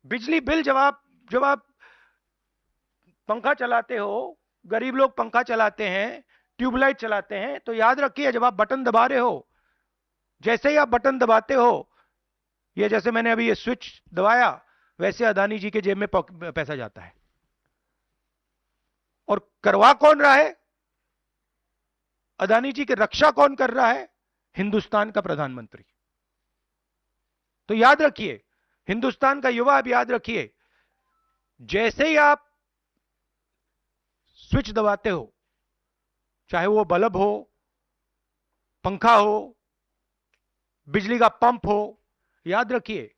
बिजली बिल जब आप पंखा चलाते हो, गरीब लोग पंखा चलाते हैं, ट्यूबलाइट चलाते हैं, तो याद रखिए जब आप बटन दबा रहे हो, जैसे ही आप बटन दबाते हो, ये जैसे मैंने अभी ये स्विच दबाया, वैसे अदानी जी के जेब में पैसा जाता है। और करवा कौन रहा है? अदानी जी की रक्षा कौन कर रहा है? हिंदुस्तान का प्रधानमंत्री। तो याद रखिए, हिंदुस्तान का युवा, अब याद रखिए, जैसे ही आप स्विच दबाते हो, चाहे वो बल्ब हो, पंखा हो, बिजली का पंप हो, याद रखिए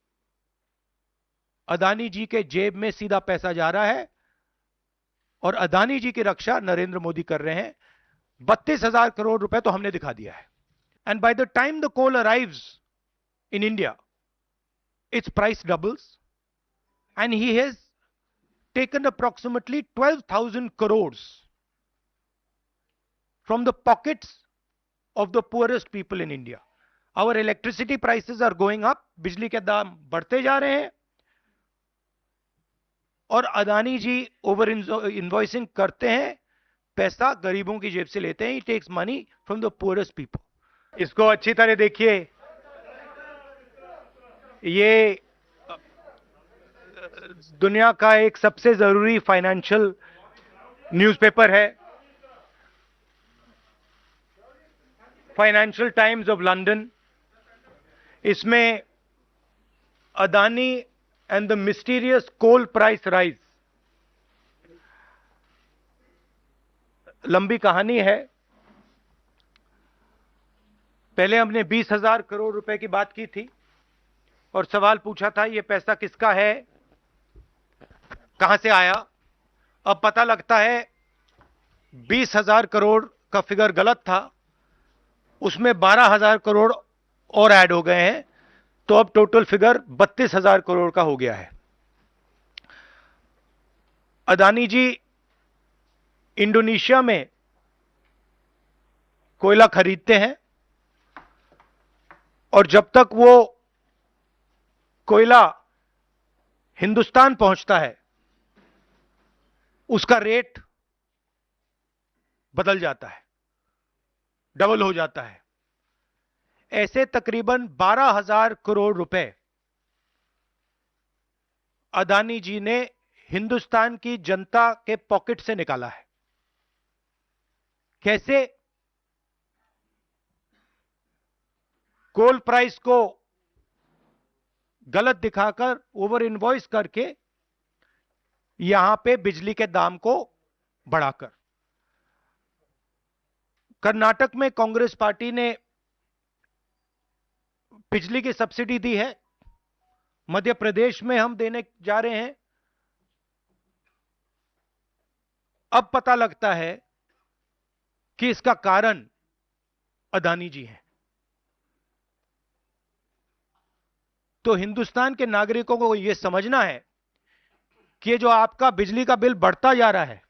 अदानी जी के जेब में सीधा पैसा जा रहा है। और अदानी जी की रक्षा नरेंद्र मोदी कर रहे हैं। 32,000 करोड़ रुपए तो हमने दिखा दिया है। And by the time the coal arrives in India, its price doubles, and he has taken approximately 12,000 crores from the pockets of the poorest people in India. Our electricity prices are going up, बिजली के दाम बढ़ते जा रहे हैं, और अदानी जी over invoicing करते हैं, पैसा गरीबों की जेब से लेते हैं। He takes money from the poorest people. इसको अच्छी तरह देखिए, ये दुनिया का एक सबसे जरूरी फाइनेंशियल न्यूज़पेपर है, फाइनेंशियल टाइम्स ऑफ लंदन। इसमें Adani and the mysterious coal price rise, लंबी कहानी है। पहले हमने 20,000 करोड़ रुपए की बात की थी और सवाल पूछा था ये पैसा किसका है, कहां से आया। अब पता लगता है 20,000 करोड़ का फिगर गलत था, उसमें 12,000 करोड़ और ऐड हो गए हैं, तो अब टोटल फिगर 32,000 करोड़ का हो गया है। अदानी जी इंडोनेशिया में कोयला खरीदते हैं, और जब तक वो कोयला हिंदुस्तान पहुंचता है, उसका रेट बदल जाता है, डबल हो जाता है। ऐसे तकरीबन 12,000 करोड़ रुपए अदानी जी ने हिंदुस्तान की जनता के पॉकेट से निकाला है। कैसे? कोल प्राइस को गलत दिखाकर, ओवर इनवॉइस करके, यहां पे बिजली के दाम को बढ़ाकर। कर्नाटक में कांग्रेस पार्टी ने बिजली की सब्सिडी दी है, मध्य प्रदेश में हम देने जा रहे हैं। अब पता लगता है कि इसका कारण अदानी जी हैं। तो हिंदुस्तान के नागरिकों को यह समझना है कि जो आपका बिजली का बिल बढ़ता जा रहा है,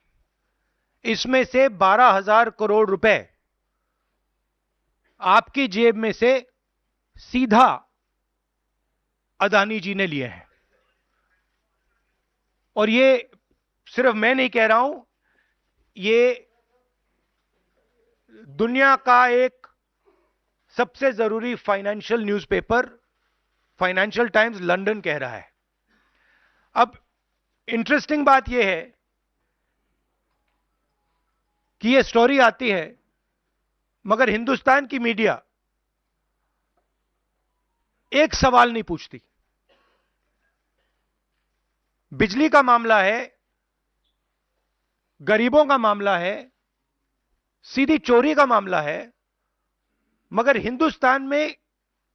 इसमें से 12,000 करोड़ रुपए आपकी जेब में से सीधा अदानी जी ने लिए हैं। और ये सिर्फ मैं नहीं कह रहा हूं, ये दुनिया का एक सबसे जरूरी financial newspaper financial times London कह रहा है। अब इंटरेस्टिंग बात यह है कि यह स्टोरी आती है, मगर हिंदुस्तान की मीडिया एक सवाल नहीं पूछती। बिजली का मामला है, गरीबों का मामला है, सीधी चोरी का मामला है, मगर हिंदुस्तान में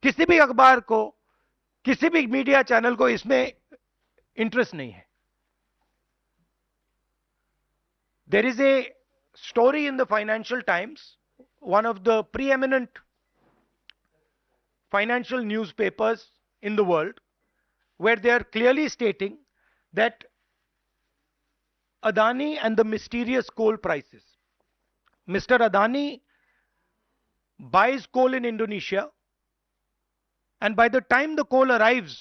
किसी भी अखबार को, किसी भी मीडिया चैनल को इसमें इंटरेस्ट नहीं है। There is a story in the Financial Times, one of the preeminent financial newspapers in the world, where they are clearly stating that Adani and the mysterious coal prices. Mr. Adani buys coal in Indonesia, and by the time the coal arrives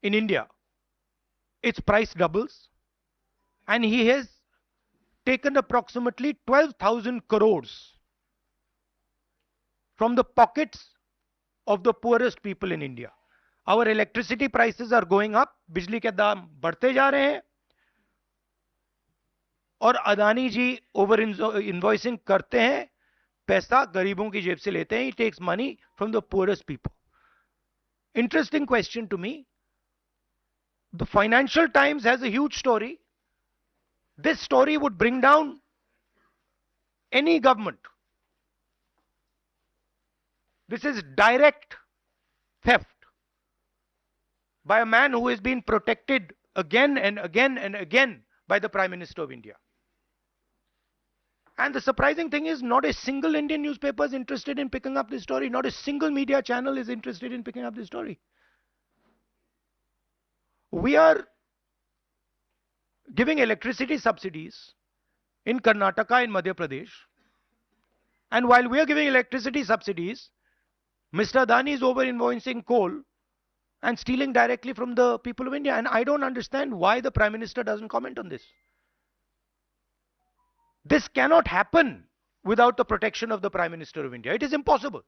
in India, its price doubles, and he has taken approximately 12,000 crores from the pockets of the poorest people in India. Our electricity prices are going up, बिजली के दाम बढ़ते जा रहे हैं, और अदानी जी over invoicing करते हैं, पैसा गरीबों की जेब से लेते हैं. He takes money from the poorest people. Interesting question to me. The Financial Times has a huge story. This story would bring down any government. This is direct theft by a man who has been protected again and again and again by the Prime Minister of India. And the surprising thing is, not a single Indian newspaper is interested in picking up this story. Not a single media channel is interested in picking up this story. We are giving electricity subsidies in Karnataka, in Madhya Pradesh. And while we are giving electricity subsidies, Mr. Adani is over-invoicing coal and stealing directly from the people of India. And I don't understand why the Prime Minister doesn't comment on this. This cannot happen without the protection of the Prime Minister of India. It is impossible.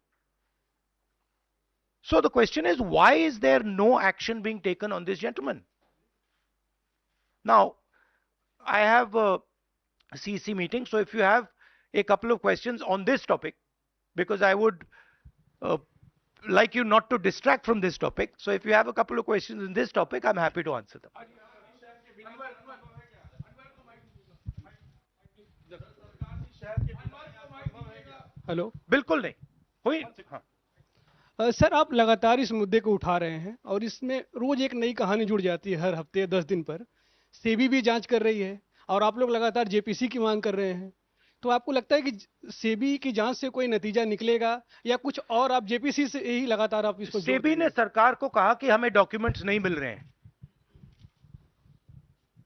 So the question is, why is there no action being taken on this gentleman? Now, I have a CC meeting, so if you have a couple of questions on this topic, because I would like you not to distract from this topic. So if you have a couple of questions in this topic, I'm happy to answer them. Hello बिल्कुल नहीं हुई. हाँ. Sir, आप लगातार इस मुद्दे को उठा रहे हैं और इसमें रोज एक नई कहानी जुड़ जाती है. हर हफ्ते 10 दिन पर सेबी भी जांच कर रही है और आप लोग लगातार जेपीसी की मांग कर रहे हैं. तो आपको लगता है कि सेबी की जांच से कोई नतीजा निकलेगा या कुछ और आप जेपीसी से ही लगातार आप इसको? सेबी ने सरकार को कहा कि हमें डॉक्यूमेंट्स नहीं मिल रहे हैं.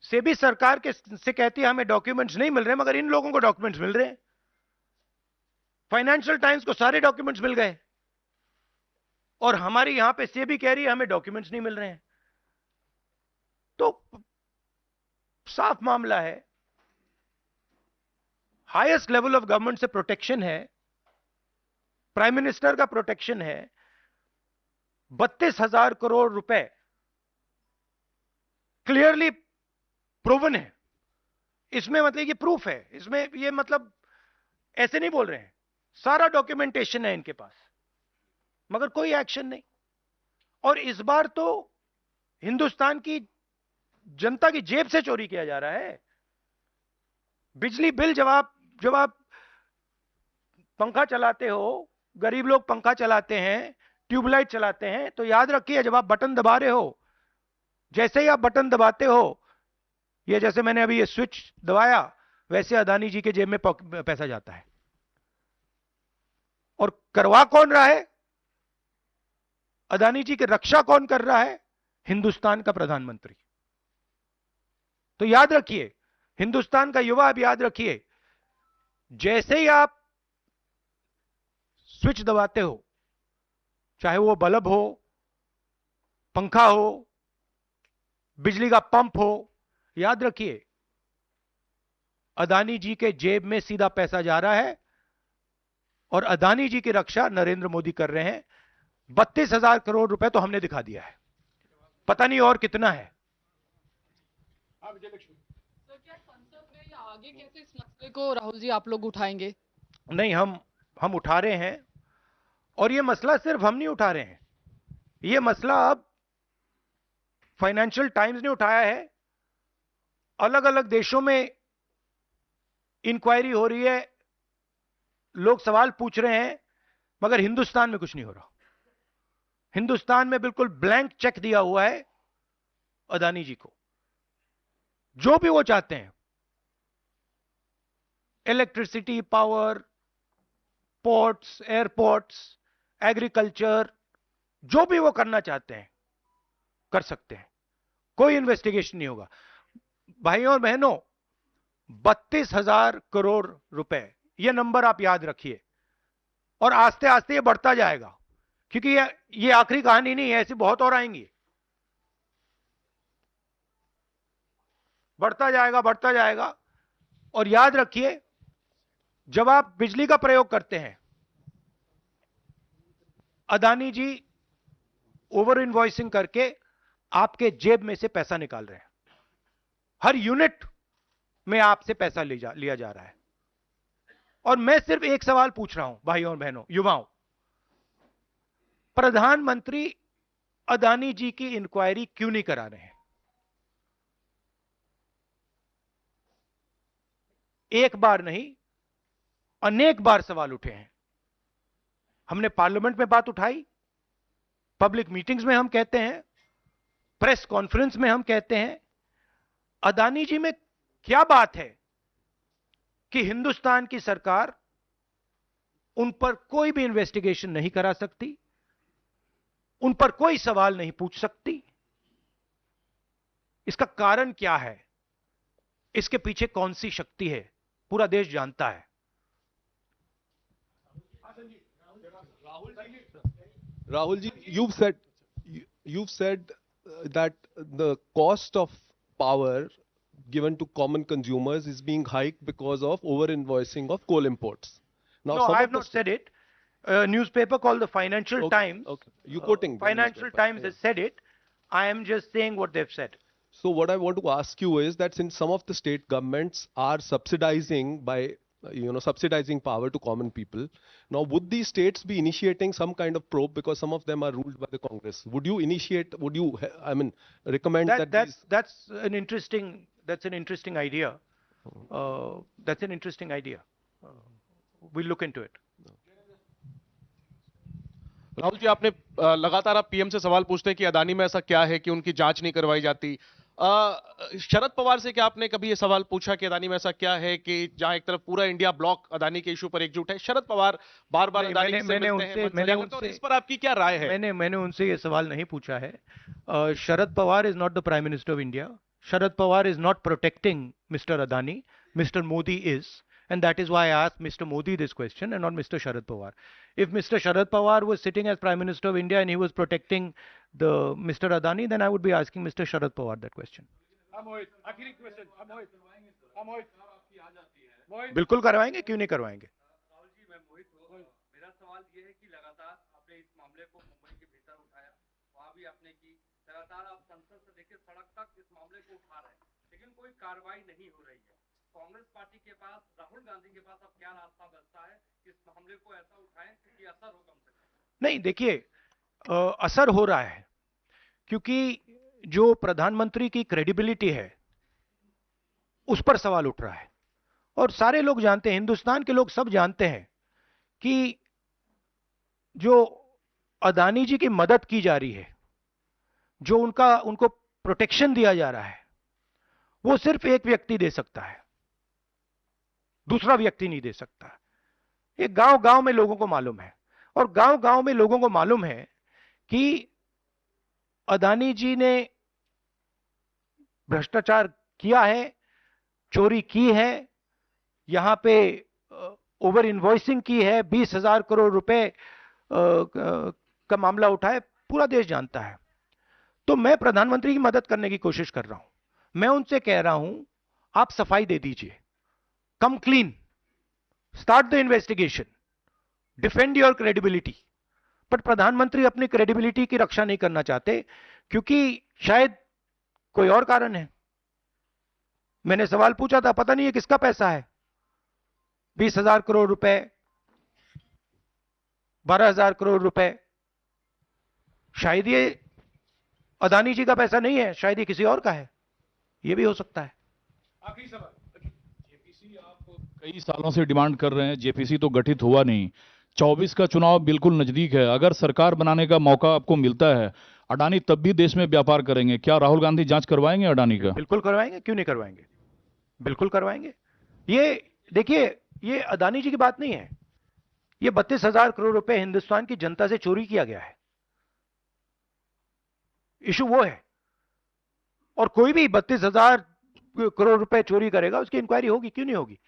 सेबी सरकार के से कहती है हमें डॉक्यूमेंट्स नहीं मिल रहे हैं, मगर इन लोगों को डॉक्यूमेंट्स मिल रहे हैं. फाइनेंशियल टाइम्स को सारे डॉक्यूमेंट्स मिल गए और हमारी यहां पे सेबी कह रही है हमें डॉक्यूमेंट्स नहीं मिल रहे हैं. तो साफ मामला है, हाईएस्ट लेवल ऑफ गवर्नमेंट से प्रोटेक्शन है, प्राइम मिनिस्टर का प्रोटेक्शन है. 32,000 करोड़ रुपए क्लियरली प्रूवन है. इसमें मतलब ये प्रूफ है, इसमें ये मतलब ऐसे नहीं बोल रहे हैं, सारा डॉक्यूमेंटेशन है इनके पास, मगर कोई एक्शन नहीं. और इस बार तो हिंदुस्तान की जनता की जेब से चोरी किया जा रहा है. बिजली बिल जब आप पंखा चलाते हो, गरीब लोग पंखा चलाते हैं, ट्यूबलाइट चलाते हैं, तो याद रखिए जब आप बटन दबा रहे हो, जैसे ही आप बटन दबाते हो, ये जैसे मैंने अभी ये स्विच दबाया, वैसे अदानी जी के जेब में पैसा जाता है. और करवा कौन रहा है? अदानी जी की रक्षा कौन कर रहा है? हिंदुस्तान का प्रधानमंत्री. तो याद रखिए, हिंदुस्तान का युवा, अब याद रखिए, जैसे ही आप स्विच दबाते हो, चाहे वो बल्ब हो, पंखा हो, बिजली का पंप हो, याद रखिए अदानी जी के जेब में सीधा पैसा जा रहा है और अदानी जी की रक्षा नरेंद्र मोदी कर रहे हैं. 32,000 करोड़ रुपए तो हमने दिखा दिया है, पता नहीं और कितना है. सर, क्या संसद में या आगे कैसे इस मसले को राहुल जी आप लोग उठाएंगे? नहीं, हम उठा रहे हैं. और ये मसला सिर्फ हम नहीं उठा रहे हैं, ये मसला अब फाइनेंशियल टाइम्स ने उठाया है. अलग अलग देशों में इंक्वायरी हो रही है, लोग सवाल पूछ रहे हैं, मगर हिंदुस्तान में कुछ नहीं हो रहा. हिंदुस्तान में बिल्कुल ब्लैंक चेक दिया हुआ है अदानी जी को. जो भी वो चाहते हैं, electricity, power, ports, airports, agriculture, जो भी वो करना चाहते हैं कर सकते हैं, कोई इन्वेस्टिगेशन नहीं होगा. भाइयों और बहनों, 32,000 करोड़ रुपए, ये नंबर आप याद रखिए, और आस्ते आस्ते ये बढ़ता जाएगा, क्योंकि ये आखिरी कहानी नहीं है, ऐसी बहुत और आएंगी. बढ़ता जाएगा, बढ़ता जाएगा। और याद रखिए, जब आप बिजली का प्रयोग करते हैं, अदानी जी ओवर इनवॉइसिंग करके आपके जेब में से पैसा निकाल रहे हैं। हर यूनिट में आपसे पैसा लिया जा रहा है। और मैं सिर्फ एक सवाल पूछ रहा हूं भाइयों और बहनों, युवाओं, प्रधानमंत्री अदानी जी की इंक्वायरी क्यों नहीं करा रहे हैं? एक बार नहीं, अनेक बार सवाल उठे हैं। हमने पार्लियामेंट में बात उठाई, पब्लिक मीटिंग्स में हम कहते हैं, प्रेस कॉन्फ्रेंस में हम कहते हैं, अदानी जी में क्या बात है कि हिंदुस्तान की सरकार उन पर कोई भी इन्वेस्टिगेशन नहीं करा सकती, उन पर कोई सवाल नहीं पूछ सकती? इसका कारण क्या है? इसके पीछे कौन सी शक्ति है? पूरा देश जानता है। Rahul ji, you've said that the cost of power given to common consumers is being hiked because of over invoicing of coal imports. Now, No, some I of have the not said it. A newspaper called the Financial Times. Okay, you quoting the Financial newspaper, Times yeah. has said it. I am just saying what they've said. So what I want to ask you is that since some of the state governments are subsidizing by subsidizing power to common people, now would these states be initiating some kind of probe because some of them are ruled by the Congress? Would you recommend That's an interesting idea. That's an interesting idea. We'll look into it. Rahul ji, आपने लगातार आप PM से सवाल पूछते हैं कि अदानी में ऐसा क्या है कि उनकी जांच नहीं करवाई जाती। शरद पवार से क्या आपने कभी ये सवाल पूछा कि अदानी में ऐसा क्या है कि जहां एक तरफ पूरा इंडिया ब्लॉक अदानी के इशू पर एकजुट है? शरद पवार बार बार अदानी से मिलते हैं, और इस पर आपकी क्या राय है? मैंने उनसे ये सवाल नहीं पूछा है। Sharad Pawar is not the prime minister of India. Sharad Pawar is not protecting mister Adani. Mr. Modi is, and that is why I asked Mr. Modi this question and not Mr. Sharad Pawar. If Mr. Sharad Pawar was sitting as Prime Minister of India and he was protecting the Mr. Adani, then I would be asking Mr. Sharad Pawar that question. बिल्कुल करवाएंगे, क्यों नहीं करवाएंगे? राहुल जी, मैं मोहित हूँ। मेरा सवाल ये है कि लगातार आपने इस मामले को मुंबई के भीतर उठाया, वहाँ भी आपने की, लगातार आप संसद से लेकर सड़क तक इस मामले को उठा रहे हैं, लेकिन कोई कार्रवाई नहीं हो रही है। कांग्रेस पार्टी के पास, राहुल गांधी के पास अब क्या रास्ता बचता है कि इस मामले को ऐसा उठाएं कि असर हो कम से कम? नहीं, देखिए, असर हो रहा है क्योंकि जो प्रधानमंत्री की क्रेडिबिलिटी है उस पर सवाल उठ रहा है। और सारे लोग जानते हैं, हिंदुस्तान के लोग सब जानते हैं कि जो अदानी जी की मदद की जा रही है, जो उनको प्रोटेक्शन दिया जा रहा है, वो सिर्फ एक व्यक्ति दे सकता है, दूसरा व्यक्ति नहीं दे सकता। ये गांव गांव में लोगों को मालूम है, और गांव गांव में लोगों को मालूम है कि अदानी जी ने भ्रष्टाचार किया है, चोरी की है, यहां पे ओवर इनवॉइसिंग की है, 20,000 करोड़ रुपए का मामला उठा है, पूरा देश जानता है। तो मैं प्रधानमंत्री की मदद करने की कोशिश कर रहा हूं। मैं उनसे कह रहा हूं, आप सफाई दे दीजिए, कम clean, start the investigation, defend your credibility. But प्रधानमंत्री अपनी क्रेडिबिलिटी की रक्षा नहीं करना चाहते क्योंकि शायद कोई और कारण है। मैंने सवाल पूछा था, पता नहीं है किसका पैसा है, 20,000 करोड़ रुपए, 12,000 करोड़ रुपए, शायद ये अदानी जी का पैसा नहीं है, शायद ये किसी और का है, ये भी हो सकता है। आखिरी सवाल, जेपीसी आप कई सालों से डिमांड कर रहे हैं, जेपीसी तो गठित हुआ नहीं, 24 का चुनाव बिल्कुल नजदीक है, अगर सरकार बनाने का मौका आपको मिलता है, अडानी तब भी देश में व्यापार करेंगे, क्या राहुल गांधी जांच करवाएंगे अडानी का? बिल्कुल करवाएंगे, क्यों नहीं करवाएंगे, बिल्कुल करवाएंगे। ये देखिए, ये अदानी जी की बात नहीं है, ये 32,000 करोड़ रुपए हिंदुस्तान की जनता से चोरी किया गया है, इशू वो है। और कोई भी 32,000 करोड़ रुपए चोरी करेगा, उसकी इंक्वायरी होगी, क्यों नहीं होगी?